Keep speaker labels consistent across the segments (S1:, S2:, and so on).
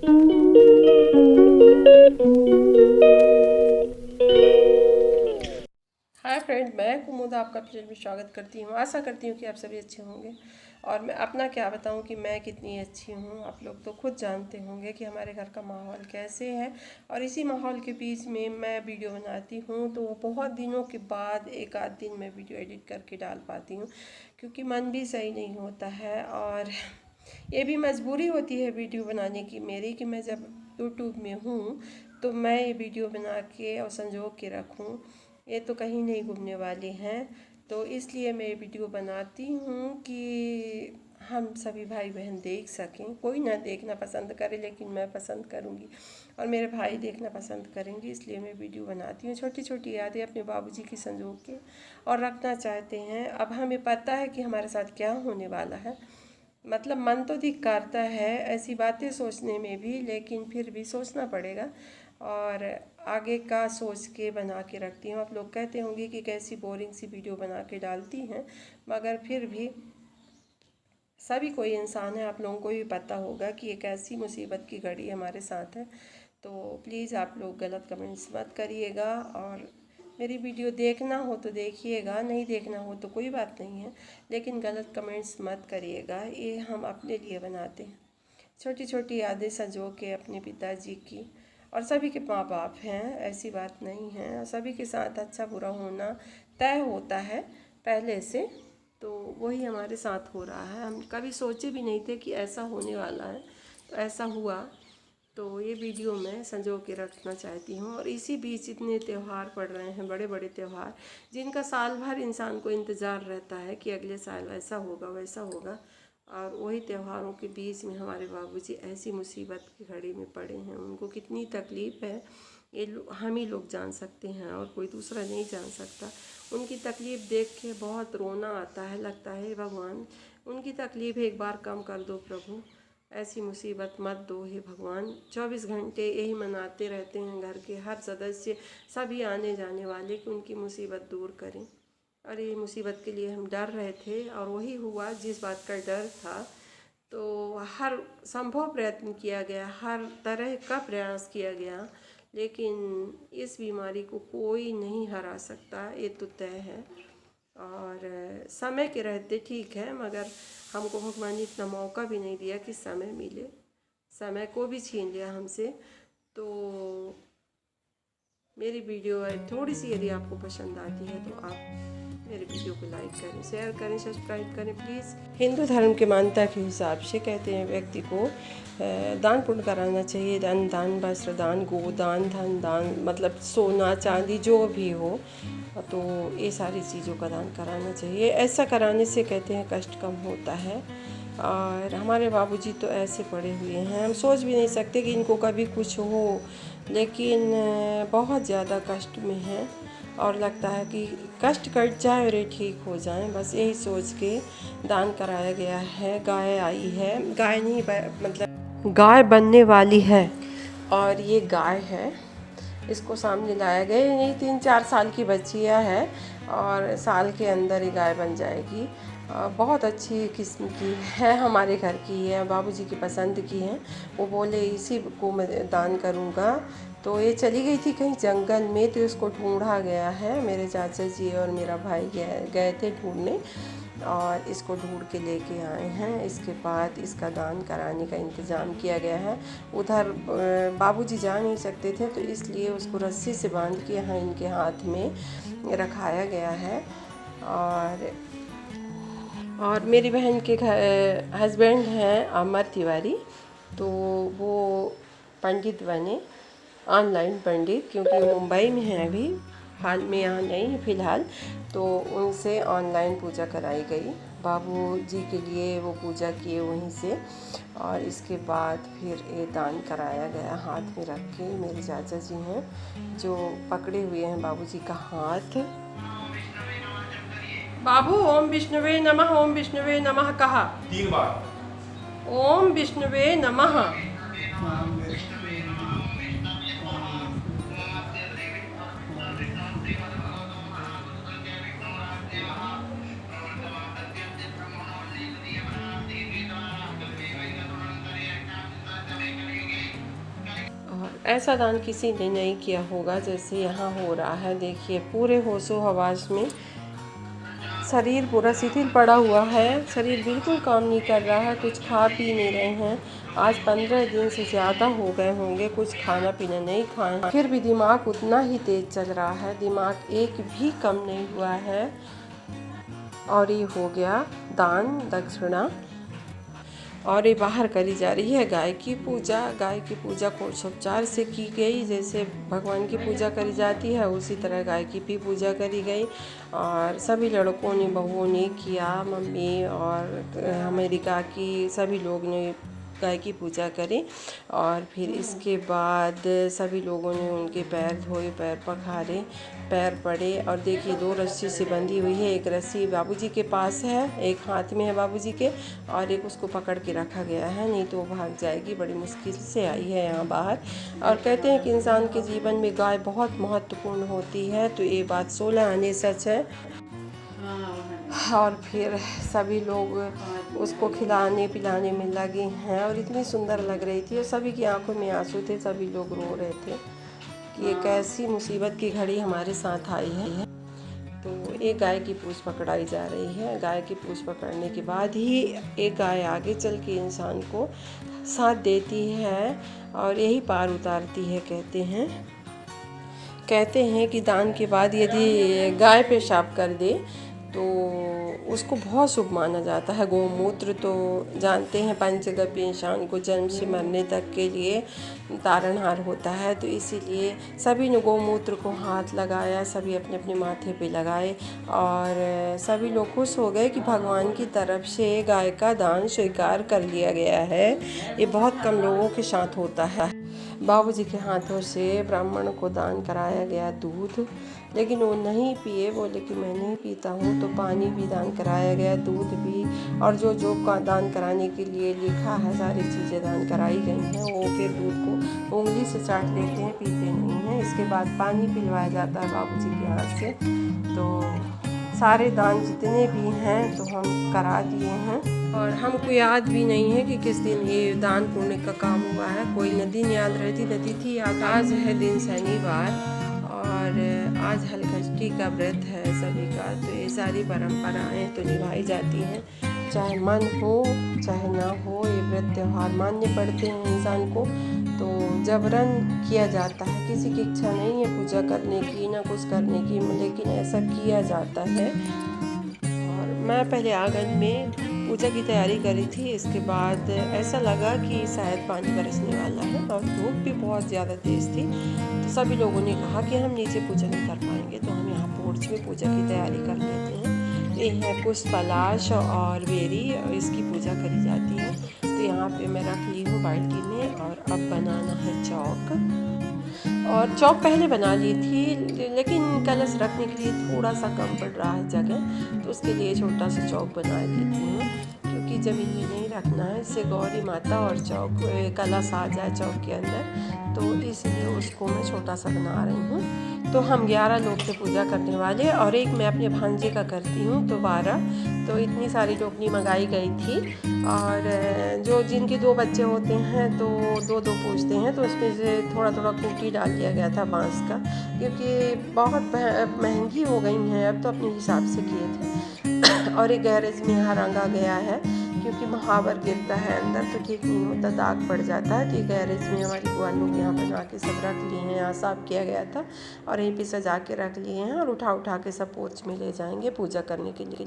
S1: Hi friend, मैं कुमुद आपका फिर भी स्वागत करती हूँ। आशा करती हूँ कि आप सभी अच्छे होंगे। और मैं अपना क्या बताऊँ कि मैं कितनी अच्छी हूँ। आप लोग तो खुद जानते होंगे कि हमारे घर का माहौल कैसे है। और इसी माहौल के बीच में मैं वीडियो बनाती हूँ, तो बहुत दिनों के बाद एक आध दिन मैं वीडियो एडिट करके डाल पाती हूँ, क्योंकि मन भी सही नहीं होता है। और ये भी मजबूरी होती है वीडियो बनाने की मेरी, कि मैं जब यूट्यूब में हूँ तो मैं ये वीडियो बना के और संजो के रखूँ। ये तो कहीं नहीं घूमने वाले हैं, तो इसलिए मैं वीडियो बनाती हूँ कि हम सभी भाई बहन देख सकें। कोई ना देखना पसंद करे, लेकिन मैं पसंद करूँगी और मेरे भाई देखना पसंद करेंगे, इसलिए मैं वीडियो बनाती हूँ। छोटी छोटी यादें अपने बाबूजी की संजो के और रखना चाहते हैं। अब हमें पता है कि हमारे साथ क्या होने वाला है, मतलब मन तो धिक्कारता है ऐसी बातें सोचने में भी, लेकिन फिर भी सोचना पड़ेगा और आगे का सोच के बना के रखती हूँ। आप लोग कहते होंगे कि कैसी बोरिंग सी वीडियो बना के डालती हैं, मगर फिर भी सभी कोई इंसान है। आप लोगों को भी पता होगा कि एक ऐसी मुसीबत की घड़ी हमारे साथ है। तो प्लीज़ आप लोग गलत कमेंट्स मत करिएगा, और मेरी वीडियो देखना हो तो देखिएगा, नहीं देखना हो तो कोई बात नहीं है, लेकिन गलत कमेंट्स मत करिएगा। ये हम अपने लिए बनाते हैं। छोटी छोटी यादें संजो के अपने पिताजी की, और सभी के माँ बाप हैं, ऐसी बात नहीं है। और सभी के साथ अच्छा बुरा होना तय होता है पहले से, तो वही हमारे साथ हो रहा है। हम कभी सोचे भी नहीं थे कि ऐसा होने वाला है, तो ऐसा हुआ। तो ये वीडियो मैं संजो के रखना चाहती हूँ। और इसी बीच इतने त्यौहार पड़ रहे हैं, बड़े बड़े त्यौहार, जिनका साल भर इंसान को इंतज़ार रहता है कि अगले साल ऐसा होगा वैसा होगा। और वही त्योहारों के बीच में हमारे बाबूजी ऐसी मुसीबत की घड़ी में पड़े हैं। उनको कितनी तकलीफ़ है ये हम ही लोग जान सकते हैं, और कोई दूसरा नहीं जान सकता। उनकी तकलीफ़ देख के बहुत रोना आता है, लगता है हे भगवान उनकी तकलीफ़ एक बार कम कर दो प्रभु, ऐसी मुसीबत मत दो हे भगवान। 24 घंटे यही मनाते रहते हैं घर के हर सदस्य, सभी आने जाने वाले, कि उनकी मुसीबत दूर करें। और ये मुसीबत के लिए हम डर रहे थे, और वही हुआ जिस बात का डर था। तो हर संभव प्रयत्न किया गया, हर तरह का प्रयास किया गया, लेकिन इस बीमारी को कोई नहीं हरा सकता, ये तो तय है। और समय के रहते ठीक है, मगर हमको भगवान ने इतना मौका भी नहीं दिया कि समय मिले, समय को भी छीन लिया हमसे। तो मेरी वीडियो थोड़ी सी यदि आपको पसंद आती है तो आप मेरे वीडियो को लाइक करें, शेयर करें, सब्सक्राइब करें प्लीज़। हिंदू धर्म के मान्यता के हिसाब से कहते हैं व्यक्ति को दान पुण्य कराना चाहिए। अन्न दान, वस्त्र दान, गोदान, धन दान, मतलब सोना चांदी जो भी हो, तो ये सारी चीज़ों का दान कराना चाहिए। ऐसा कराने से कहते हैं कष्ट कम होता है। और हमारे बाबूजी तो ऐसे पड़े हुए हैं, हम सोच भी नहीं सकते कि इनको कभी कुछ हो, लेकिन बहुत ज़्यादा कष्ट में हैं। और लगता है कि कष्ट कट जाए और ये ठीक हो जाए, बस यही सोच के दान कराया गया है। गाय आई है, गाय नहीं मतलब गाय बनने वाली है, और ये गाय है, इसको सामने लाया गया। यही 3-4 साल की बच्चियाँ है, और साल के अंदर ही गाय बन जाएगी। बहुत अच्छी किस्म की है, हमारे घर की है, बाबूजी की पसंद की है। वो बोले इसी को मैं दान करूँगा। तो ये चली गई थी कहीं जंगल में, तो इसको ढूंढा गया है। मेरे चाचा जी और मेरा भाई गए थे ढूंढने, और इसको ढूंढ के लेके आए हैं। इसके बाद इसका दान कराने का इंतज़ाम किया गया है। उधर बाबूजी जा नहीं सकते थे, तो इसलिए उसको रस्सी से बांध के यहाँ इनके हाथ में रखाया गया है। और मेरी बहन के हस्बैंड हैं अमर तिवारी, तो वो पंडित बने, ऑनलाइन पंडित, क्योंकि मुंबई में है अभी हाल में, यहाँ नहीं फ़िलहाल। तो उनसे ऑनलाइन पूजा कराई गई, बाबू जी के लिए वो पूजा किए वहीं से। और इसके बाद फिर ये दान कराया गया हाथ में रख के। मेरे चाचा जी हैं जो पकड़े हुए हैं बाबूजी का हाथ। बाबू ओम विष्णुवे नमः, ओम विष्णुवे नमः कहा
S2: 3 बार।
S1: ओम विष्णुवे नमः। ऐसा दान किसी ने नहीं किया होगा जैसे यहाँ हो रहा है। देखिए पूरे होशो हवास में शरीर पूरा शिथिल पड़ा हुआ है, शरीर बिल्कुल काम नहीं कर रहा है, कुछ खा पी नहीं रहे हैं। आज 15 दिन से ज़्यादा हो गए होंगे, कुछ खाना पीना नहीं खाए, फिर भी दिमाग उतना ही तेज़ चल रहा है, दिमाग एक भी कम नहीं हुआ है। और ये हो गया दान दक्षिणा। और ये बाहर करी जा रही है गाय की पूजा। गाय की पूजा कोषोपचार से की गई, जैसे भगवान की पूजा करी जाती है उसी तरह गाय की भी पूजा करी गई। और सभी लड़कों ने, बहुओं ने किया, मम्मी और अमेरिका की सभी लोग ने गाय की पूजा करी। और फिर इसके बाद सभी लोगों ने उनके पैर धोए, पैर पखारे, पैर पड़े। और देखिए 2 रस्सी से बंधी हुई है, एक रस्सी बाबूजी के पास है, एक हाथ में है बाबूजी के, और एक उसको पकड़ के रखा गया है, नहीं तो वो भाग जाएगी। बड़ी मुश्किल से आई है यहाँ बाहर। और कहते हैं कि इंसान के जीवन में गाय बहुत महत्वपूर्ण होती है, तो ये बात 16 आने सच है। और फिर सभी लोग उसको खिलाने पिलाने में लगे हैं और इतनी सुंदर लग रही थी और सभी की आंखों में आंसू थे, सभी लोग रो रहे थे कि एक ऐसी मुसीबत की घड़ी हमारे साथ आई है। तो एक गाय की पूँछ पकड़ाई जा रही है। गाय की पूँछ पकड़ने के बाद ही एक गाय आगे चल के इंसान को साथ देती है और यही पार उतारती है। कहते हैं कि दान के बाद यदि गाय पेशाब कर दे तो उसको बहुत शुभ माना जाता है। गौमूत्र तो जानते हैं पंचगव्य इंसान को जन्म से मरने तक के लिए तारणहार होता है, तो इसीलिए सभी ने गौमूत्र को हाथ लगाया, सभी अपने अपने माथे पे लगाए और सभी लोग खुश हो गए कि भगवान की तरफ से गाय का दान स्वीकार कर लिया गया है। ये बहुत कम लोगों के साथ होता है। बाबूजी के हाथों से ब्राह्मण को दान कराया गया दूध, लेकिन वो नहीं पिए, बोले कि मैं नहीं पीता हूँ। तो पानी भी दान कराया गया, दूध भी, और जो जो का दान कराने के लिए लिखा है सारी चीज़ें दान कराई गई हैं। वो फिर दूध को उंगली से चाट लेते हैं, पीते नहीं हैं। इसके बाद पानी पिलवाया जाता है बाबूजी के हाथ से। तो सारे दान जितने भी हैं तो हम करा दिए हैं और हमको याद भी नहीं है कि किस दिन ये दान पुण्य का काम हुआ है। कोई नदी याद रहती, नदी थी याद। आज है दिन शनिवार और आज हलखष्टी का व्रत है सभी का, तो ये सारी परंपराएं तो निभाई जाती हैं, चाहे मन हो चाहे ना हो। ये व्रत त्यौहार मानने पड़ते हैं इंसान को। तो जबरन किया जाता है, किसी की इच्छा नहीं है पूजा करने की ना कुछ करने की, लेकिन ऐसा किया जाता है। और मैं पहले आंगन में पूजा की तैयारी करी थी। इसके बाद ऐसा लगा कि शायद पानी बरसने वाला है और धूप भी बहुत ज़्यादा तेज़ थी, तो सभी लोगों ने कहा कि हम नीचे पूजा नहीं कर पाएंगे, तो हम यहाँ पोर्च में पूजा की तैयारी कर लेते हैं। ये है पुष्प पलाश और बेरी, इसकी पूजा करी जाती है। तो यहाँ पे मैं रख ली हूँ बाल्टी में और अब बनाना है चौक। और चौक पहले बना ली थी, लेकिन कलश रखने के लिए थोड़ा सा कम पड़ रहा है जगह, तो उसके लिए छोटा सा चौक बना लेती हूँ, क्योंकि ज़मीन में नहीं रखना है, इससे गौरी माता और चौक कलश आ जाए चौक के अंदर, तो इसलिए उसको मैं छोटा सा बना रही हूँ। तो हम 11 लोग से पूजा करने वाले और एक मैं अपने भांजे का करती हूँ, तो 12। तो इतनी सारी टोकनी मंगाई गई थी और जो जिनके 2 बच्चे होते हैं तो 2-2 पूछते हैं, तो उसमें से थोड़ा थोड़ा खूंटी डाल दिया गया था बांस का, क्योंकि बहुत महंगी हो गई हैं अब, तो अपने हिसाब से किए थे। और एक गैरेज में यहाँ रंगा गया है, क्योंकि महावर गिरता है अंदर तो ठीक नहीं होता, दाग पड़ जाता है। तो ये गैरेज में हमारी बुआ लोग यहाँ बना के सब रख लिए हैं, यहाँ साफ़ किया गया था और यहीं पे सजा के रख लिए हैं और उठा उठा के सब पोर्च में ले जाएंगे पूजा करने के लिए।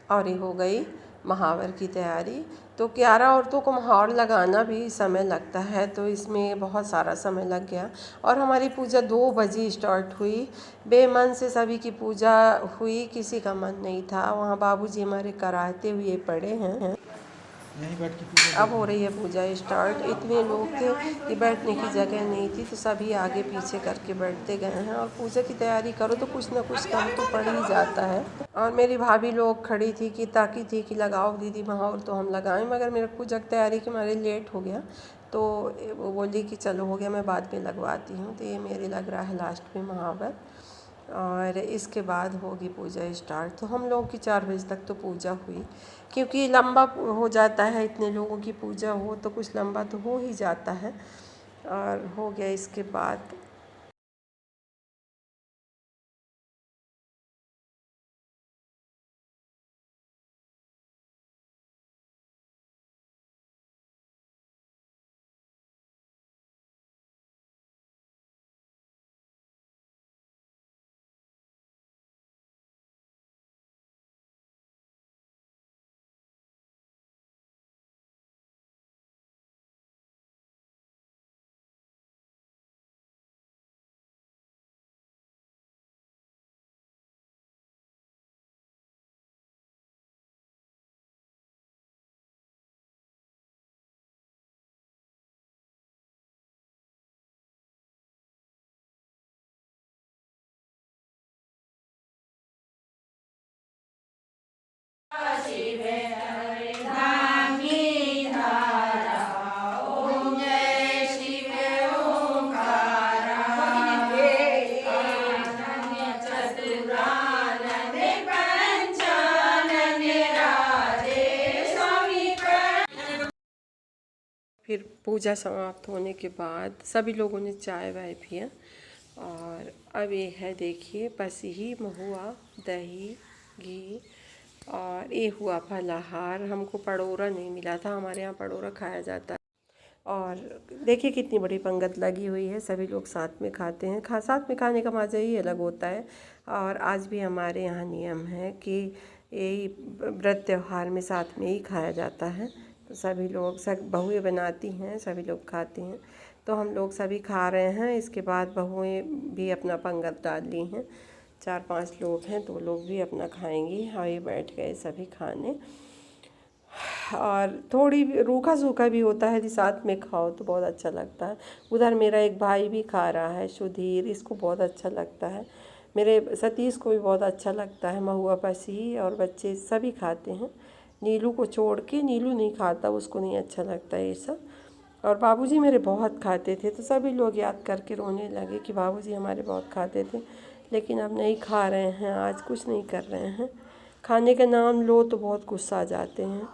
S1: और ये हो गई महावर की तैयारी। तो 11 औरतों को महावर लगाना भी समय लगता है, तो इसमें बहुत सारा समय लग गया और हमारी पूजा 2 बजे स्टार्ट हुई। बेमन से सभी की पूजा हुई, किसी का मन नहीं था। वहाँ बाबूजी हमारे कराते हुए पड़े हैं। अब हो रही है पूजा स्टार्ट। इतने लोग थे कि बैठने की जगह नहीं थी, तो सभी आगे पीछे करके बैठते गए हैं। और पूजा की तैयारी करो तो कुछ ना कुछ काम तो पड़ ही जाता है। और मेरी भाभी लोग खड़ी थी कि ताकि थी कि लगाओ दीदी महावर, तो हम लगाएं, मगर मेरे पूजा की तैयारी के हमारे लेट हो गया, तो वो बोली कि चलो हो गया, मैं बाद में लगवाती हूँ। तो ये मेरे लग रहा है लास्ट में महावर और इसके बाद होगी पूजा स्टार्ट। तो हम लोगों की 4 बजे तक तो पूजा हुई, क्योंकि लंबा हो जाता है, इतने लोगों की पूजा हो तो कुछ लंबा तो हो ही जाता है। और हो गया इसके बाद फिर पूजा समाप्त होने के बाद सभी लोगों ने चाय वाय पिया। और अब ये है देखिए, बस ही महुआ, दही, घी और ये हुआ फलाहार। हमको पड़ोरा नहीं मिला था, हमारे यहाँ पड़ोरा खाया जाता है। और देखिए कितनी बड़ी पंगत लगी हुई है, सभी लोग साथ में खाते हैं। साथ में खाने का मज़ा ही अलग होता है। और आज भी हमारे यहाँ नियम है कि यही व्रत त्यौहार में साथ में ही खाया जाता है। तो सभी लोग, सब बहुएं बनाती हैं, सभी लोग खाते हैं। तो हम लोग सभी खा रहे हैं। इसके बाद बहुएं भी अपना पंगत डाल ली हैं। 4-5 लोग हैं, तो लोग भी अपना खाएंगी। हाँ, ये बैठ गए सभी खाने। और थोड़ी रूखा सूखा भी होता है, यदि साथ में खाओ तो बहुत अच्छा लगता है। उधर मेरा एक भाई भी खा रहा है, सुधीर, इसको बहुत अच्छा लगता है। मेरे सतीश को भी बहुत अच्छा लगता है। महुआ, पसी और बच्चे सभी खाते हैं। नीलू को छोड़ के, नीलू नहीं खाता, उसको नहीं अच्छा लगता ये सब। और बाबूजी मेरे बहुत खाते थे, तो सभी लोग याद करके रोने लगे कि बाबूजी हमारे बहुत खाते थे, लेकिन अब नहीं खा रहे हैं, आज कुछ नहीं कर रहे हैं। खाने का नाम लो तो बहुत गुस्सा आ जाते हैं।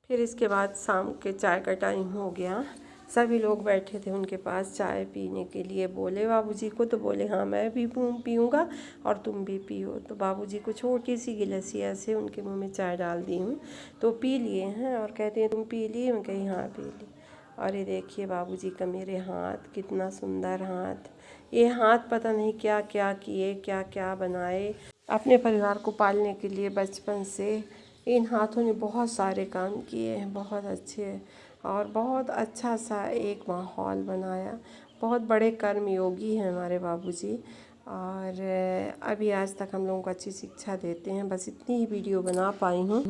S1: फिर इसके बाद शाम के चाय का टाइम हो गया। सभी लोग बैठे थे उनके पास चाय पीने के लिए। बोले बाबूजी को, तो बोले हाँ मैं भी पीऊँगा और तुम भी पियो। तो बाबूजी को छोटी सी गिलसिया से उनके मुंह में चाय डाल दी हूँ, तो पी लिए हैं। और कहते हैं तुम पी लिए? मैं कही हाँ पी ली। और ये देखिए बाबूजी का मेरे हाथ, कितना सुंदर हाथ। ये हाथ पता नहीं क्या क्या किए, क्या क्या बनाए अपने परिवार को पालने के लिए। बचपन से इन हाथों ने बहुत सारे काम किए हैं, बहुत अच्छे। और बहुत अच्छा सा एक माहौल बनाया। बहुत बड़े कर्मयोगी हैं हमारे बाबूजी। और अभी आज तक हम लोगों को अच्छी शिक्षा देते हैं। बस इतनी ही वीडियो बना पाई हूँ।